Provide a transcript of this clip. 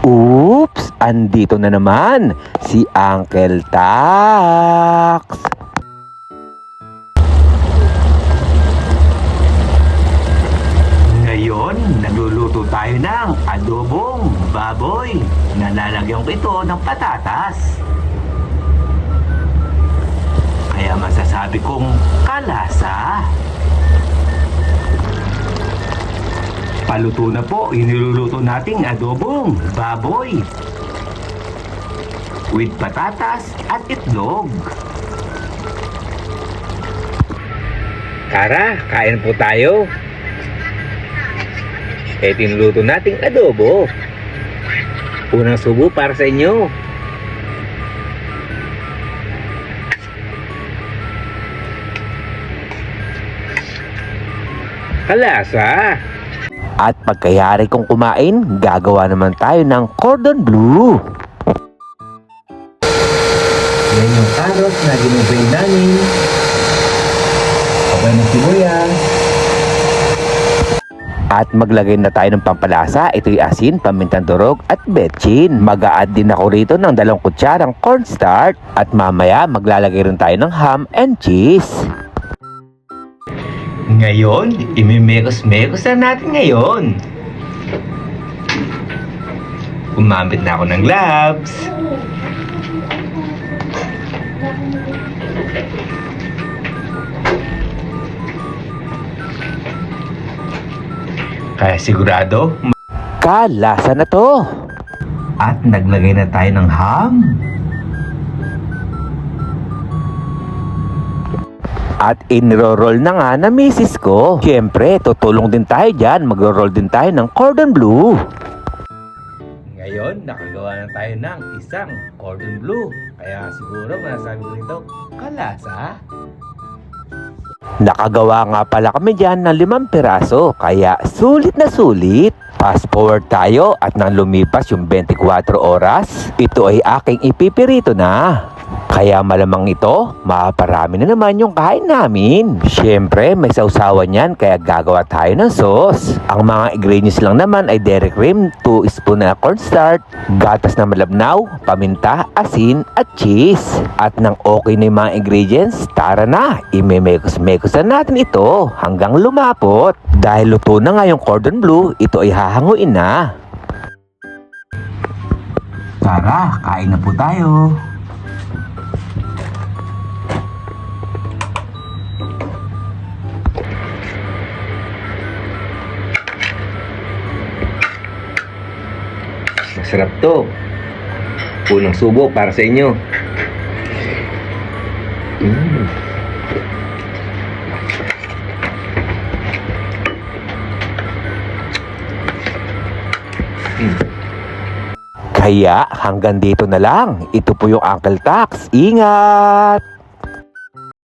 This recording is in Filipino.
Oops! Andito na naman si Uncle Tax. Ngayon, nagluluto tayo ng adobong baboy na lalagyan ko ito ng patatas. Kaya masasabi kong kalasa. Paluto na po yung niluluto nating adobong baboy with patatas at itlog. Tara, kain po tayo. Tinuluto nating adobo. Unang subo para sa inyo. Kalasa. At pagkayari kong kumain, gagawa naman tayo ng cordon bleu. Yan yung carrot na ginubrain namin. Okay ng sibuyas. At maglagay na tayo ng pampalasa. Ito'y asin, pamintang durog at betchin. Mag-a-add din ako rito ng 2 kutsarang cornstarch. At mamaya maglalagay rin tayo ng ham and cheese. Ngayon, imimekos-mekos na natin ngayon. Gumamit na ako ng gloves. Kaya sigurado, Kalasa na to. at naglagay na tayo ng ham. At inro-roll na nga na misis ko. Siyempre, tutulong din tayo dyan. Magro-roll din tayo ng cordon bleu. Ngayon, nakagawa na tayo ng isang cordon bleu. Kaya siguro masasabi ko nito, kalasa. Nakagawa nga pala kami dyan ng 5 piraso. Kaya sulit na sulit. Fast forward tayo at nang lumipas yung 24 oras, ito ay aking ipipirito na. Kaya malamang ito, maparami na naman yung kain namin. Siyempre, may sausawan yan kaya gagawa tayo ng sauce. Ang mga ingredients lang naman ay dairy cream, 2 spoon na cornstarch, gatas na malabnaw, paminta, asin at cheese. At nang okay na yung mga ingredients, tara na, imemekos-mekos na natin ito hanggang lumapot. Dahil luto na nga yung cordon bleu, ito ay hahanguin na. Tara, kain na po tayo. Masarap to. Unang subo para sa inyo. Kaya hanggang dito na lang. Ito po yung Uncle Tax. Ingat!